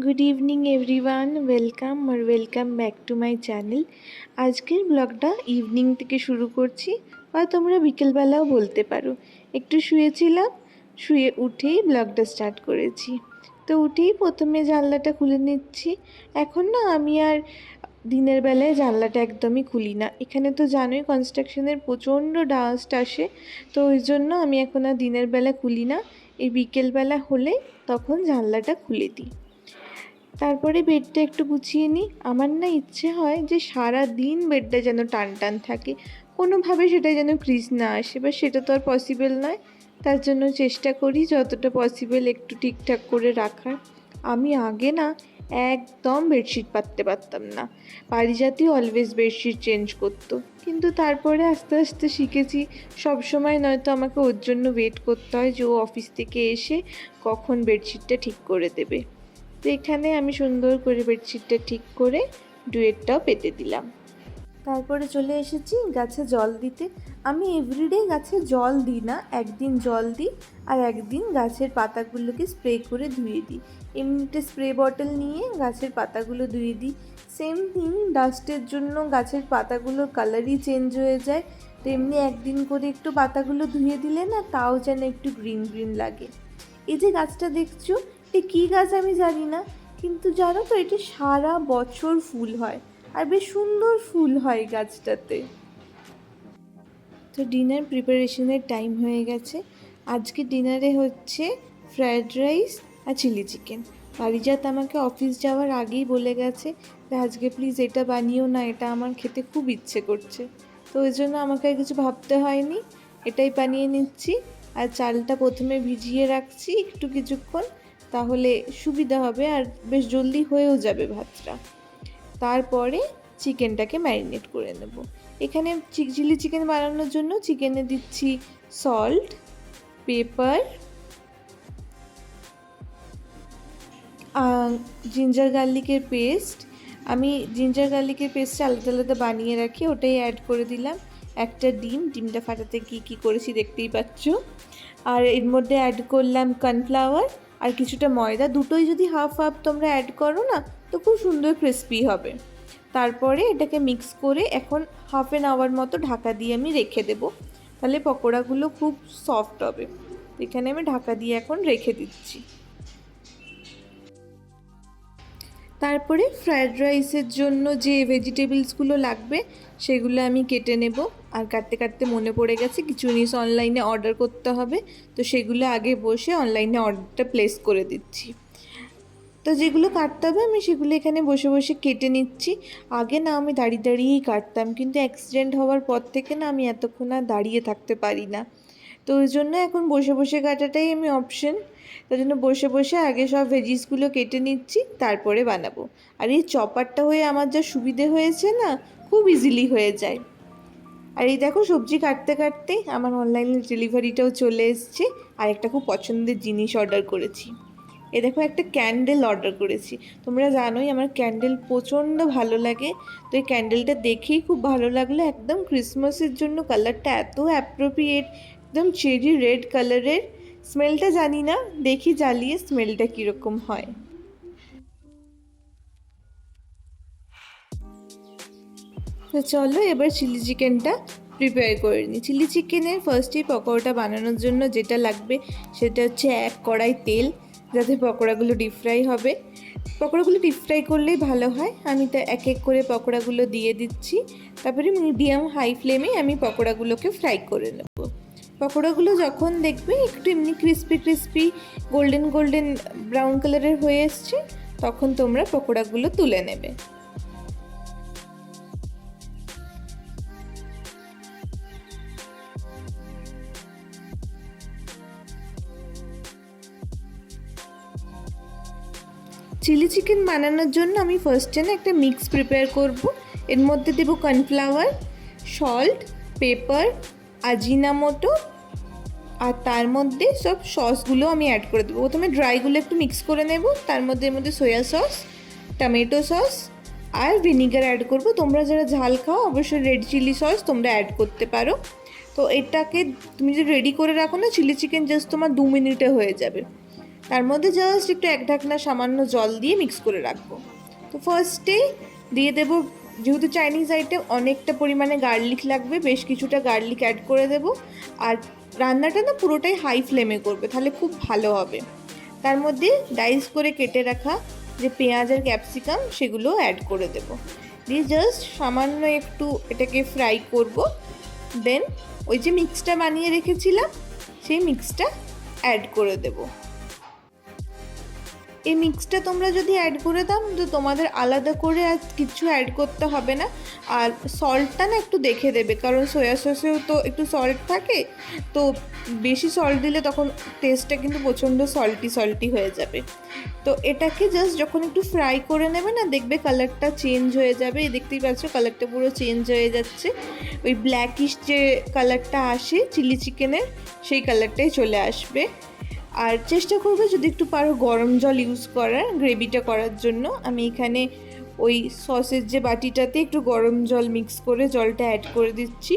Good evening everyone, welcome back to my channel. আজকের ব্লগটা evening থেকে শুরু করছি, বা তোমরা বিকেলবেলাও বলতে পারো। একটু শুয়েছিলাম, শুয়ে উঠেই ব্লগটা স্টার্ট করেছি। তো উঠেই প্রথমে জানলাটা খুলে নিচ্ছি। এখন না আমি আর দিনের বেলায় জানলাটা একদমই খুলি না। এখানে তো জানোই কনস্ট্রাকশনের প্রচণ্ড ডাস্ট আসে, তো ওই জন্য আমি এখন আর দিনের বেলা খুলি না। এই বিকেলবেলা হলে তখন জানলাটা খুলে দিই। তারপরে বেডটা একটু গুছিয়ে নিই। আমার না ইচ্ছে হয় যে সারা দিন বেডটা যেন টান টান থাকে, কোনোভাবে সেটা যেন ক্রিজ না আসে, বা সেটা তো আর পসিবল নয়। তার জন্য চেষ্টা করি যতটা পসিবল একটু ঠিকঠাক করে রাখার। আমি আগে না একদম বেডশিট পাততে পারতাম না। পারিজাতি অলওয়েজ বেডশিট চেঞ্জ করতো, কিন্তু তারপরে আস্তে আস্তে শিখেছি সব সময় নয়তো আমাকে ওর জন্য ওয়েট করতে হয় যে ও অফিস থেকে এসে কখন বেডশিটটা ঠিক করে দেবে। তো এখানে আমি সুন্দর করে বেডশিটটা ঠিক করে ডুয়েটটাও পেতে দিলাম। তারপরে চলে এসেছি গাছে জল দিতে। আমি এভরিডে গাছে জল দিই না, একদিন জল দিই আর একদিন গাছের পাতাগুলোকে স্প্রে করে ধুয়ে দিই। এমনিতে স্প্রে বটল নিয়ে গাছের পাতাগুলো ধুয়ে দিই। সেম থিং, ডাস্টের জন্য গাছের পাতাগুলোর কালারই চেঞ্জ হয়ে যায়। তো এমনি একদিন করে একটু পাতাগুলো ধুয়ে দিলে না, তাও যেন একটু গ্রিন গ্রিন লাগে। এই যে গাছটা দেখছো, এটা কী গাছ আমি জানি না, কিন্তু জানো তো এটা সারা বছর ফুল হয়, আর বেশ সুন্দর ফুল হয় গাছটাতে। তো ডিনার প্রিপারেশনের টাইম হয়ে গেছে। আজকে ডিনারে হচ্ছে ফ্রায়েড রাইস আর চিলি চিকেন। পারিজাত আমাকে অফিস যাওয়ার আগেই বলে গেছে যে আজকে প্লিজ এটা বানিও না, এটা আমার খেতে খুব ইচ্ছে করছে। তো ওই জন্য আমাকে আর কিছু ভাবতে হয়নি, এটাই বানিয়ে নিচ্ছি। আর চালটা প্রথমে ভিজিয়ে রাখছি একটু কিছুক্ষণ, তাহলে সুবিধা হবে আর বেশ জলদি হয়েও যাবে ভাতটা। তারপরে চিকেনটাকে ম্যারিনেট করে নেব। এখানে চিলি চিকেন বানানোর জন্য চিকেনে দিচ্ছি সল্ট, পেপার, জিঞ্জার গার্লিকের পেস্ট। আমি জিঞ্জার গার্লিকের পেস্টটা আলাদা আলাদা বানিয়ে রাখি, ওটাই অ্যাড করে দিলাম। একটা ডিমটা ফাটাতে কী করেছি দেখতেই পাচ্ছ। আর এর মধ্যে অ্যাড করলাম কর্নফ্লাওয়ার আর কিছুটা ময়দা। দুটোই যদি হাফ হাফ তোমরা অ্যাড করো না, তো খুব সুন্দর ক্রিস্পি হবে। তারপরে এটাকে মিক্স করে এখন হাফ অ্যান আওয়ার মতো ঢাকা দিয়ে আমি রেখে দেবো, তাহলে পকোড়াগুলো খুব সফট হবে। এখানে আমি ঢাকা দিয়ে এখন রেখে দিচ্ছি। তারপরে ফ্রায়েড রাইসের জন্য যে ভেজিটেবলসগুলো লাগবে সেগুলো আমি কেটে নেব। আর কাটতে কাটতে মনে পড়ে গেছে কিছু জিনিস অনলাইনে অর্ডার করতে হবে, তো সেগুলো আগে বসে অনলাইনে অর্ডারটা প্লেস করে দিচ্ছি। তো যেগুলো কাটতে হবে আমি সেগুলো এখানে বসে বসে কেটে নিচ্ছি। আগে না আমি দাঁড়িয়ে দাঁড়িয়েই কাটতাম, কিন্তু অ্যাক্সিডেন্ট হওয়ার পর থেকে না আমি এতক্ষণ আর দাঁড়িয়ে থাকতে পারি না। তো ওই জন্য এখন বসে বসে কাটাটাই আমি অপশন। তার জন্য বসে বসে আগে সব ভেজিসগুলো কেটে নিচ্ছি, তারপরে বানাবো। আর এই চপারটা হয়ে আমার যা সুবিধে হয়েছে না, খুব ইজিলি হয়ে যায়। আর এই দেখো সবজি কাটতে কাটতে আমার অনলাইনে ডেলিভারিটাও চলে এসছে। আর একটা খুব পছন্দের জিনিস অর্ডার করেছি। এ দেখো একটা ক্যান্ডেল অর্ডার করেছি। তোমরা জানোই আমার ক্যান্ডেল প্রচণ্ড ভালো লাগে। তো এই ক্যান্ডেলটা দেখেই খুব ভালো লাগলো, একদম ক্রিসমাসের জন্য কালারটা এত অ্যাপ্রোপ্রিয়েট, একদম চেরি রেড কালারের। স্মেলটা জানি না, দেখি জ্বালিয়ে স্মেলটা কীরকম হয়। তো চলো এবার চিলি চিকেনটা প্রিপেয়ার করে নিই। চিলি চিকেনের ফার্স্টেই পকোড়াটা বানানোর জন্য যেটা লাগবে সেটা হচ্ছে এক কড়াই তেল, যাতে পকোড়াগুলো ডিপ ফ্রাই হবে। পকোড়াগুলো ডিপ ফ্রাই করলেই ভালো হয়। আমি তো এক এক করে পকোড়াগুলো দিয়ে দিচ্ছি, তারপরে মিডিয়াম হাই ফ্লেমে আমি পকোড়াগুলোকে ফ্রাই করে নেব। পকোড়াগুলো যখন দেখবে একটু এমনি crispy crispy golden golden brown কালারের হয়ে এসছে, তখন তোমরা পকোড়াগুলো তুলে নেবে। চিলি চিকেন বানানোর জন্য আমি ফার্স্টে না একটা মিক্স প্রিপেয়ার করব। এর মধ্যে দেব কর্নফ্লাওয়ার, সল্ট, পেপার, আজিনামোটো, আর তার মধ্যে সব সসগুলো আমি অ্যাড করে দেবো। প্রথমে ড্রাইগুলো একটু মিক্স করে নেব, তার মধ্যে এর মধ্যে সয়া সস, টমেটো সস আর ভিনিগার অ্যাড করব। তোমরা যারা ঝাল খাও অবশ্যই রেড চিলি সস তোমরা অ্যাড করতে পারো। তো এটাকে তুমি যদি রেডি করে রাখো না, চিলি চিকেন জাস্ট তোমার 2 মিনিটে হয়ে যাবে। তার মধ্যে জাস্ট একটু এক ঢাকনা সামান্য জল দিয়ে মিক্স করে রাখবো। তো ফার্স্টে দিয়ে দেবো, যেহেতু চাইনিজ আইটেম অনেকটা পরিমাণে গার্লিক লাগবে, বেশ কিছুটা গার্লিক অ্যাড করে দেবো। আর রান্নাটা না পুরোটাই হাই ফ্লেমে করবে, তাহলে খুব ভালো হবে। তার মধ্যে ডাইস করে কেটে রাখা যে পেঁয়াজ আর ক্যাপসিকাম সেগুলো অ্যাড করে দেব, দিয়ে জাস্ট সামান্য একটু এটাকে ফ্রাই করব। দেন ওই যে মিক্সটা বানিয়ে রেখেছিলাম সেই মিক্সটা অ্যাড করে দেব। এই মিক্সটা তোমরা যদি অ্যাড করে দাও তো তোমাদের আলাদা করে আর কিছু অ্যাড করতে হবে না। আর সল্টটা না একটু দেখে দেবে, কারণ সয়া সসেও তো একটু সল্ট থাকে, তো বেশি সল্ট দিলে তখন টেস্টটা কিন্তু প্রচণ্ড সল্টি হয়ে যাবে। তো এটাকে জাস্ট যখন একটু ফ্রাই করে নেবে না, দেখবে কালারটা চেঞ্জ হয়ে যাবে। দেখতেই পাচ্ছ কালারটা পুরো চেঞ্জ হয়ে যাচ্ছে, ওই ব্ল্যাকিশ যে কালারটা আসে চিলি চিকেনের সেই কালারটাই চলে আসবে। আর চেষ্টা করবে যদি একটু পারো গরম জল ইউজ করার গ্রেভিটা করার জন্য। আমি এখানে ওই সসের যে বাটিটাতে একটু গরম জল মিক্স করে জলটা অ্যাড করে দিচ্ছি।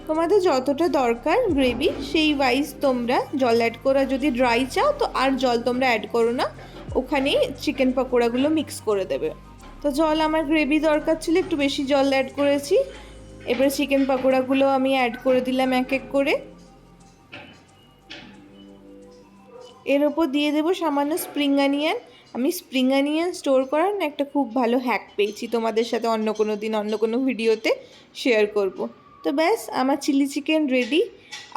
তোমাদের যতটা দরকার গ্রেভি সেই ওয়াইজ তোমরা জল অ্যাড করো, যদি ড্রাই চাও তো আর জল তোমরা অ্যাড করো না, ওখানেই চিকেন পকোড়াগুলো মিক্স করে দেবে। তো জল আমার গ্রেভি দরকার ছিল, একটু বেশি জল অ্যাড করেছি। এবার চিকেন পকোড়াগুলো আমি অ্যাড করে দিলাম এক এক করে। এর ওপর দিয়ে দেবো সামান্য স্প্রিং অনিয়ন। আমি স্প্রিং অনিয়ন স্টোর করার না একটা খুব ভালো হ্যাক পেয়েছি, তোমাদের সাথে অন্য কোনো দিন অন্য কোনো ভিডিওতে শেয়ার করব। তো ব্যাস আমার চিলি চিকেন রেডি।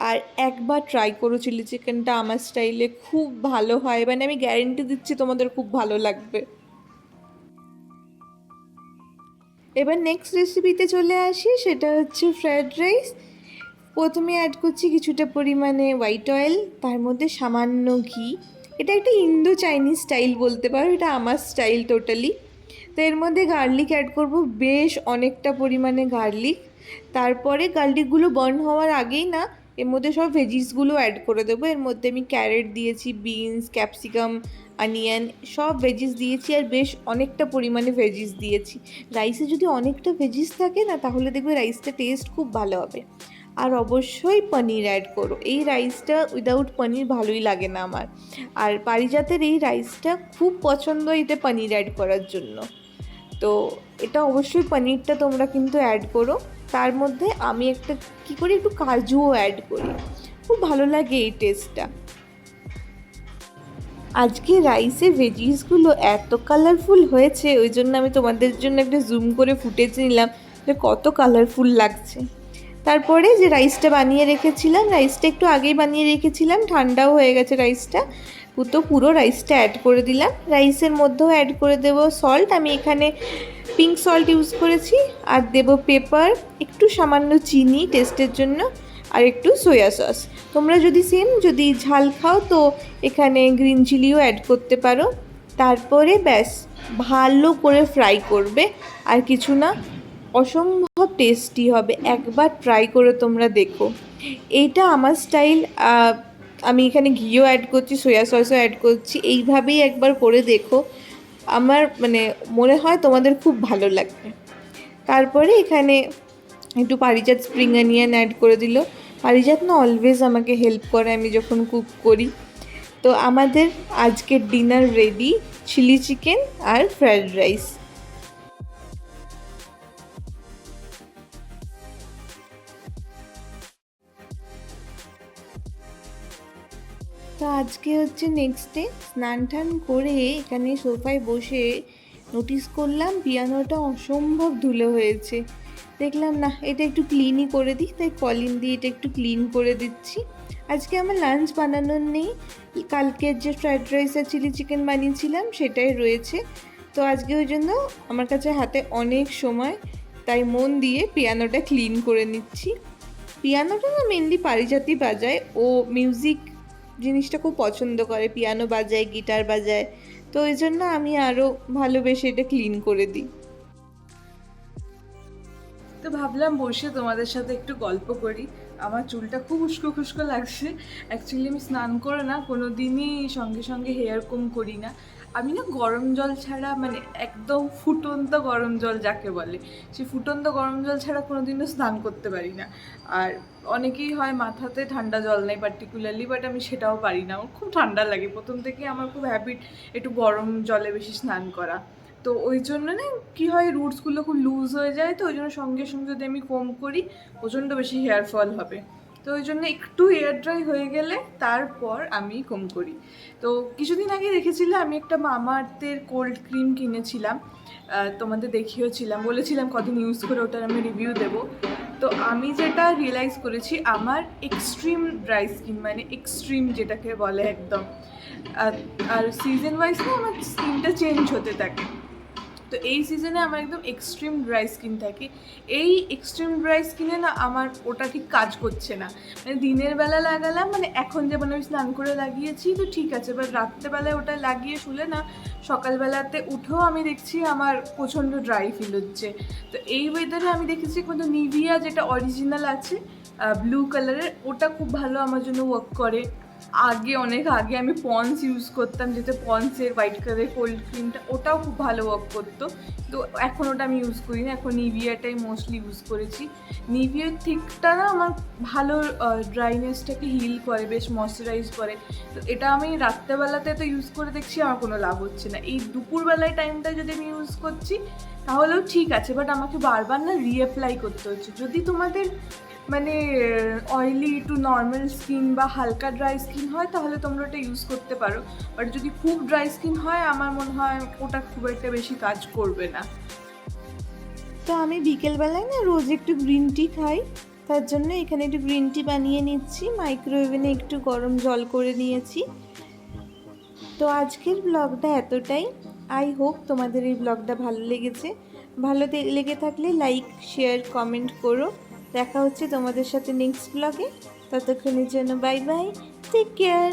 আর একবার ট্রাই করো চিলি চিকেনটা আমার স্টাইলে, খুব ভালো হয়, মানে আমি গ্যারেন্টি দিচ্ছি তোমাদের খুব ভালো লাগবে। এবার নেক্সট রেসিপিতে চলে আসি, সেটা হচ্ছে ফ্রায়েড রাইস। প্রথমে অ্যাড করছি কিছুটা পরিমাণে হোয়াইট অয়েল, তার মধ্যে সামান্য ঘি। এটা একটা ইন্দো চাইনিজ স্টাইল বলতে পারো, এটা আমার স্টাইল টোটালি। তো এর মধ্যে গার্লিক অ্যাড করব, বেশ অনেকটা পরিমাণে গার্লিক। তারপরে গার্লিকগুলো বার্ন হওয়ার আগেই না এর মধ্যে সব ভেজিসগুলো অ্যাড করে দেবো। এর মধ্যে আমি ক্যারেট দিয়েছি, বিনস, ক্যাপসিকাম, অনিয়ন, সব ভেজিস দিয়েছি, আর বেশ অনেকটা পরিমাণে ভেজিস দিয়েছি। রাইসে যদি অনেকটা ভেজিস থাকে না তাহলে দেখবে রাইসটা টেস্ট খুব ভালো হবে। আর অবশ্যই পনির অ্যাড করো, এই রাইসটা উইদাউট পনির ভালোই লাগে না আমার। আর পারিজাতের এই রাইসটা খুব পছন্দ এতে পনির অ্যাড করার জন্য। তো এটা অবশ্যই পনিরটা তোমরা কিন্তু অ্যাড করো। তার মধ্যে আমি একটা কী করি, একটু কাজুও অ্যাড করি, খুব ভালো লাগে এই টেস্টটা। আজকে রাইসে ভেজিসগুলো এত কালারফুল হয়েছে, ওই জন্য আমি তোমাদের জন্য একটা জুম করে ফুটেজ নিলাম যে কত কালারফুল লাগছে। তারপরে যে রাইসটা বানিয়ে রেখেছিলাম, রাইসটা একটু আগেই বানিয়ে রেখেছিলাম, ঠান্ডাও হয়ে গেছে রাইসটা, তো পুরো রাইসটা অ্যাড করে দিলাম। রাইসের মধ্যেও অ্যাড করে দেব সল্ট, আমি এখানে পিঙ্ক সল্ট ইউজ করেছি। আর দেব পেপার, একটু সামান্য চিনি টেস্টের জন্য, আর একটু সয়া সস। তোমরা যদি ঝাল খাও তো এখানে গ্রিন চিলিও অ্যাড করতে পারো। তারপরে ব্যাস ভালো করে ফ্রাই করবে, আর কিছু না, অসম্ভব টেস্টি হবে, একবার ট্রাই করে তোমরা দেখো। এইটা আমার স্টাইল, আমি এখানে ঘিও অ্যাড করছি, সয়া সসও অ্যাড করছি, এইভাবেই একবার করে দেখো, আমার মানে মনে হয় তোমাদের খুব ভালো লাগবে। তারপরে এখানে একটু পারিজাত স্প্রিং অনিয়ন অ্যাড করে দিল। পারিজাত না অলওয়েজ আমাকে হেল্প করে আমি যখন কুক করি। তো আমাদের আজকের ডিনার রেডি, চিলি চিকেন আর ফ্রায়েড রাইস। তো আজকে হচ্ছে নেক্সট ডে, স্নান টান করে এখানে সোফায় বসে নোটিস করলাম পিয়ানোটা অসম্ভব ধুলো হয়েছে। দেখলাম না এটা একটু ক্লিনই করে দিই, তাই কলিন দিয়ে এটা একটু ক্লিন করে দিচ্ছি। আজকে আমার লাঞ্চ বানানোর নেই, কালকের যে ফ্রায়েড রাইস আর চিলি চিকেন বানিয়েছিলাম সেটাই রয়েছে। তো আজকে ওই জন্য আমার কাছে হাতে অনেক সময়, তাই মন দিয়ে পিয়ানোটা ক্লিন করে নিচ্ছি। পিয়ানোটা না মেনলি পারিজাতই বাজায়, ও মিউজিক জিনিসটা খুব পছন্দ করে, পিয়ানো বাজায়, গিটার বাজায়, তো ওই জন্য আমি আরও ভালোবেসে এটা ক্লিন করে দিই। তো ভাবলাম বসে তোমাদের সাথে একটু গল্প করি। আমার চুলটা খুব উস্কো খুস্কো লাগছে। অ্যাকচুয়ালি আমি স্নান করে না কোনো দিনই সঙ্গে সঙ্গে হেয়ার কম করি না। আমি না গরম জল ছাড়া মানে একদম ফুটন্ত গরম জল যাকে বলে, সেই ফুটন্ত গরম জল ছাড়া কোনো দিনও স্নান করতে পারি না। আর অনেকেই হয় মাথাতে ঠান্ডা জল নেই পার্টিকুলারলি, বাট আমি সেটাও পারি না। আমার খুব ঠান্ডা লাগে, প্রথম থেকে আমার খুব হ্যাবিট একটু গরম জলে বেশি স্নান করা। তো ওই জন্য না কী হয়, রুটসগুলো খুব লুজ হয়ে যায়, তো ওই জন্য সঙ্গে সঙ্গে যদি আমি কম করি প্রচণ্ড বেশি হেয়ার ফল হবে। তো ওই জন্য একটু হেয়ার ড্রাই হয়ে গেলে তারপর আমি কম করি। তো কিছুদিন আগে দেখেছিলে আমি একটা মামা আর্থের কোল্ড ক্রিম কিনেছিলাম, তোমাদের দেখিয়েছিলাম, বলেছিলাম কদিন ইউজ করে ওটার আমি রিভিউ দেবো। তো আমি যেটা রিয়েলাইজ করেছি, আমার এক্সট্রিম ড্রাই স্কিন, মানে এক্সট্রিম যেটাকে বলে একদম। আর সিজন ওয়াইজ না আমার স্কিনটা চেঞ্জ হতে থাকে। তো এই সিজনে আমার একদম এক্সট্রিম ড্রাই স্কিন থাকে। এই এক্সট্রিম ড্রাই স্কিনে না আমার ওটা ঠিক কাজ করছে না। মানে দিনের বেলা লাগালাম, মানে এখন যেমন আমি স্নান করে লাগিয়েছি তো ঠিক আছে, বাট রাত্রেবেলায় ওটা লাগিয়ে শুলে না সকালবেলাতে উঠেও আমি দেখছি আমার প্রচণ্ড ড্রাই ফিল হচ্ছে। তো এই ওয়েদারে আমি দেখেছি কিন্তু নিভিয়া যেটা অরিজিনাল আছে ব্লু কালারের, ওটা খুব ভালো আমার জন্য ওয়ার্ক করে। অনেক আগে আমি পন্স ইউজ করতাম, যেটা পন্সের হোয়াইট কালারের কোল্ড ক্রিমটা, ওটাও খুব ভালো ওয়ার্ক করতো। তো এখন ওটা আমি ইউজ করি না, এখন নিভিয়াটাই মোস্টলি ইউজ করেছি। নিভিয়ার থিকটা না আমার ভালো ড্রাইনেসটাকে হিল করে, বেশ ময়শ্চারাইজ করে। তো এটা আমি রাত্রেবেলাতে তো ইউজ করে দেখছি আমার কোনো লাভ হচ্ছে না। এই দুপুরবেলায় টাইমটা যদি আমি ইউজ করছি তাহলেও ঠিক আছে, বাট আমাকে বারবার না রিঅ্যাপ্লাই করতে হচ্ছে। যদি তোমাদের মানে অয়েলি টু নর্মাল স্কিন বা হালকা ড্রাই স্কিন হয় তাহলে তোমরা ওটা ইউজ করতে পারো, বাট যদি খুব ড্রাই স্কিন হয় আমার মনে হয় ওটা খুব একটা বেশি কাজ করবে না। তো আমি বিকেলবেলায় না রোজ একটু গ্রিন টি খাই, তার জন্য এখানে একটু গ্রিন টি বানিয়ে নিচ্ছি, মাইক্রোওয়েভে একটু গরম জল করে নিয়েছি। তো আজকের ব্লগটা এতটাই। আই হোপ তোমাদের এই ব্লগটা ভালো লেগেছে। ভালো লেগে থাকলে লাইক, শেয়ার, কমেন্ট করো। দেখা হচ্ছে তোমাদের সাথে নেক্সট ব্লগে। ততক্ষণের জন্য বাই বাই, টেক কেয়ার।